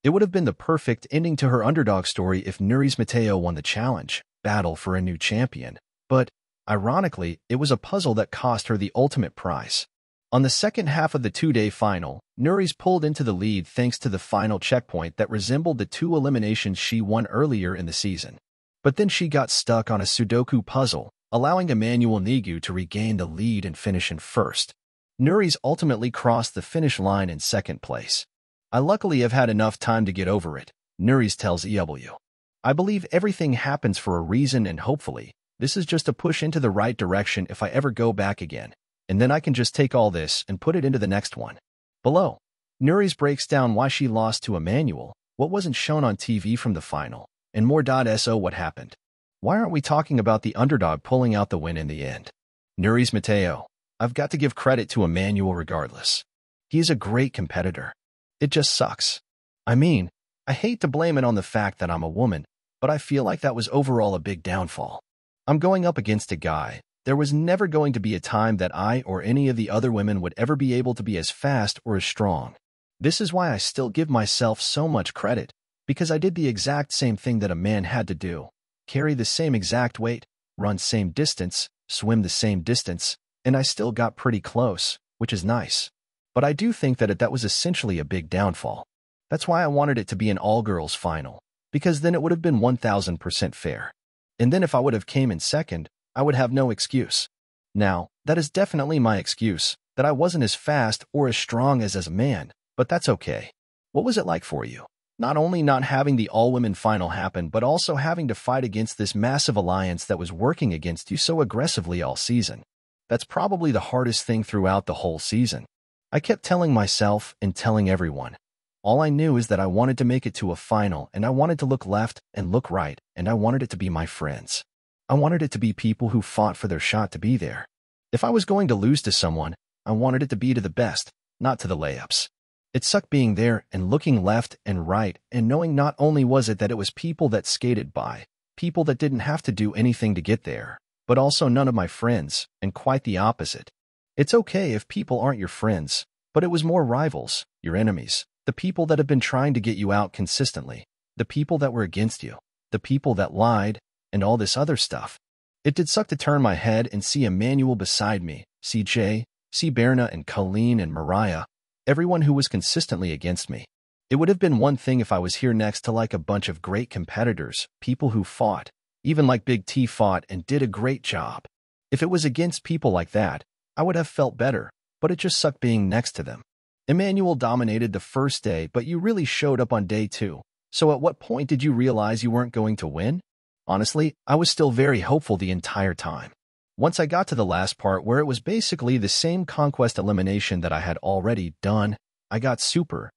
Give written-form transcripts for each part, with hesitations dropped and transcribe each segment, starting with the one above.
It would have been the perfect ending to her underdog story if Nuri's Mateo won the challenge, battle for a new champion. But, ironically, it was a puzzle that cost her the ultimate prize. On the second half of the two-day final, Nuri's pulled into the lead thanks to the final checkpoint that resembled the 2 eliminations she won earlier in the season. But then she got stuck on a Sudoku puzzle, allowing Emmanuel Nigu to regain the lead and finish in first. Nuri's ultimately crossed the finish line in second place. I luckily have had enough time to get over it, Nuri's tells EW. I believe everything happens for a reason and hopefully, this is just a push into the right direction if I ever go back again, and then I can just take all this and put it into the next one. Below, Nuri's breaks down why she lost to Emmanuel, what wasn't shown on TV from the final, and more. So what happened? Why aren't we talking about the underdog pulling out the win in the end? Nuri's Mateo. I've got to give credit to Emmanuel regardless. He is a great competitor. It just sucks. I mean, I hate to blame it on the fact that I'm a woman, but I feel like that was overall a big downfall. I'm going up against a guy. There was never going to be a time that I or any of the other women would ever be able to be as fast or as strong. This is why I still give myself so much credit, because I did the exact same thing that a man had to do. Carry the same exact weight, run same distance, swim the same distance, and I still got pretty close, which is nice. But I do think that that was essentially a big downfall. That's why I wanted it to be an all-girls final, because then it would have been 1000% fair. And then if I would have came in second, I would have no excuse. Now, that is definitely my excuse, that I wasn't as fast or as strong as a man, but that's okay. What was it like for you? Not only not having the all-women final happen, but also having to fight against this massive alliance that was working against you so aggressively all season. That's probably the hardest thing throughout the whole season. I kept telling myself and telling everyone. All I knew is that I wanted to make it to a final, and I wanted to look left and look right, and I wanted it to be my friends. I wanted it to be people who fought for their shot to be there. If I was going to lose to someone, I wanted it to be to the best, not to the layups. It sucked being there and looking left and right and knowing not only was it that it was people that skated by, people that didn't have to do anything to get there, but also none of my friends, and quite the opposite. It's okay if people aren't your friends, but it was more rivals, your enemies, the people that have been trying to get you out consistently, the people that were against you, the people that lied, and all this other stuff. It did suck to turn my head and see Emmanuel beside me, see Jay, see Berna and Colleen and Mariah, everyone who was consistently against me. It would have been one thing if I was here next to like a bunch of great competitors, people who fought, even like Big T fought and did a great job. If it was against people like that, I would have felt better, but it just sucked being next to them. Emmanuel dominated the first day, but you really showed up on day 2. So at what point did you realize you weren't going to win? Honestly, I was still very hopeful the entire time. Once I got to the last part where it was basically the same conquest elimination that I had already done, I got super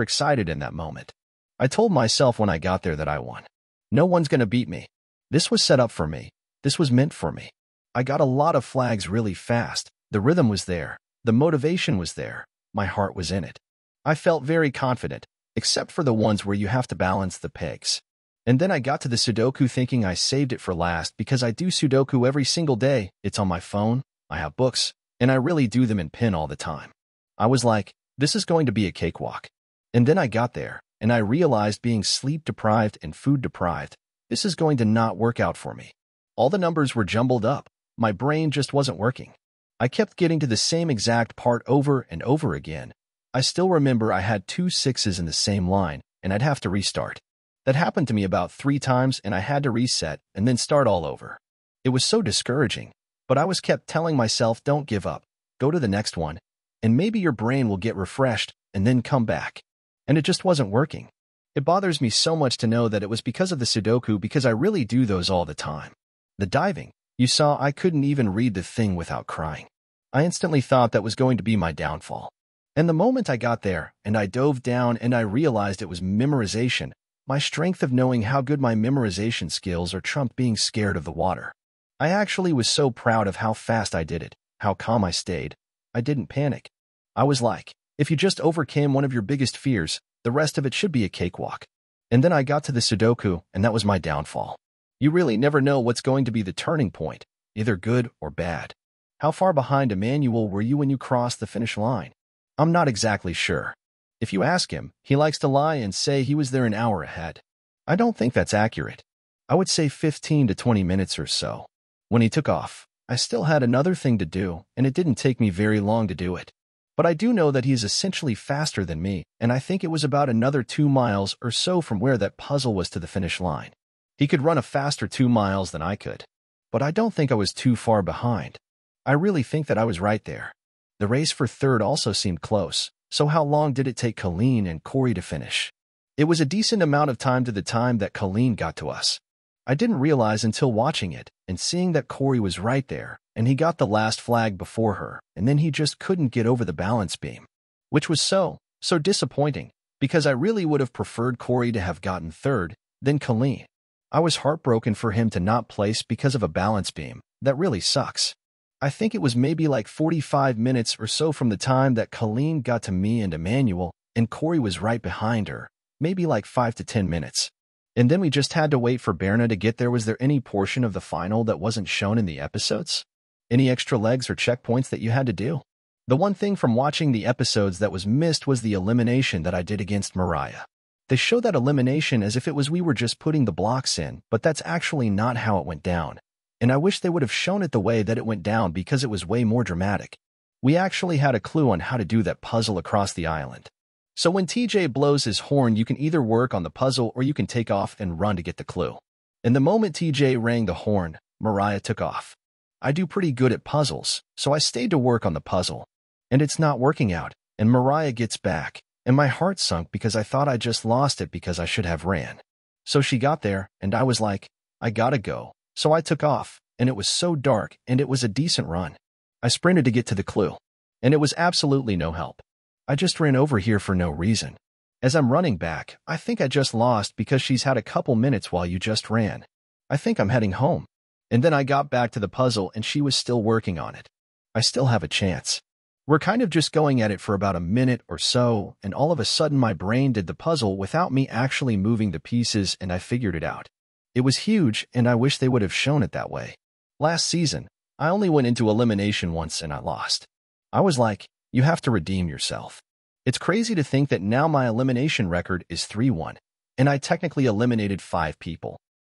excited in that moment. I told myself when I got there that I won. No one's gonna beat me. This was set up for me. This was meant for me. I got a lot of flags really fast. The rhythm was there. The motivation was there. My heart was in it. I felt very confident, except for the ones where you have to balance the pegs. And then I got to the Sudoku thinking I saved it for last because I do Sudoku every single day. It's on my phone, I have books, and I really do them in pen all the time. I was like, this is going to be a cakewalk. And then I got there, and I realized being sleep-deprived and food-deprived, this is going to not work out for me. All the numbers were jumbled up. My brain just wasn't working. I kept getting to the same exact part over and over again. I still remember I had 2 6s in the same line, and I'd have to restart. That happened to me about 3 times, and I had to reset and then start all over. It was so discouraging, but I was kept telling myself, don't give up, go to the next one, and maybe your brain will get refreshed and then come back. And it just wasn't working. It bothers me so much to know that it was because of the Sudoku because I really do those all the time. The diving, you saw I couldn't even read the thing without crying. I instantly thought that was going to be my downfall. And the moment I got there and I dove down and I realized it was memorization, my strength of knowing how good my memorization skills are trumped being scared of the water. I actually was so proud of how fast I did it, how calm I stayed. I didn't panic. I was like, if you just overcame one of your biggest fears, the rest of it should be a cakewalk. And then I got to the Sudoku, and that was my downfall. You really never know what's going to be the turning point, either good or bad. How far behind Emmanuel were you when you crossed the finish line? I'm not exactly sure. If you ask him, he likes to lie and say he was there an hour ahead. I don't think that's accurate. I would say 15 to 20 minutes or so. When he took off, I still had another thing to do, and it didn't take me very long to do it. But I do know that he is essentially faster than me, and I think it was about another 2 miles or so from where that puzzle was to the finish line. He could run a faster 2 miles than I could. But I don't think I was too far behind. I really think that I was right there. The race for third also seemed close, so how long did it take Colleen and Corey to finish? It was a decent amount of time to the time that Colleen got to us. I didn't realize until watching it and seeing that Corey was right there, and he got the last flag before her, and then he just couldn't get over the balance beam. Which was so disappointing, because I really would have preferred Corey to have gotten third than Colleen. I was heartbroken for him to not place because of a balance beam. That really sucks. I think it was maybe like 45 minutes or so from the time that Colleen got to me and Emmanuel, and Corey was right behind her, maybe like 5 to 10 minutes. And then we just had to wait for Berna to get there. Was there any portion of the final that wasn't shown in the episodes? Any extra legs or checkpoints that you had to do? The one thing from watching the episodes that was missed was the elimination that I did against Mariah. They show that elimination as if it was we were just putting the blocks in, but that's actually not how it went down. And I wish they would have shown it the way that it went down because it was way more dramatic. We actually had a clue on how to do that puzzle across the island. So when TJ blows his horn, you can either work on the puzzle or you can take off and run to get the clue. And the moment TJ rang the horn, Mariah took off. I do pretty good at puzzles, so I stayed to work on the puzzle. And it's not working out, and Mariah gets back, and my heart sunk because I thought I just lost it because I should have ran. So she got there, and I was like, I gotta go. So I took off, and it was so dark, and it was a decent run. I sprinted to get to the clue, and it was absolutely no help. I just ran over here for no reason. As I'm running back, I think I just lost because she's had a couple minutes while you just ran. I think I'm heading home. And then I got back to the puzzle and she was still working on it. I still have a chance. We're kind of just going at it for about a minute or so, and all of a sudden my brain did the puzzle without me actually moving the pieces, and I figured it out. It was huge, and I wish they would have shown it that way. Last season, I only went into elimination once and I lost. I was like, you have to redeem yourself. It's crazy to think that now my elimination record is 3-1, and I technically eliminated 5 people.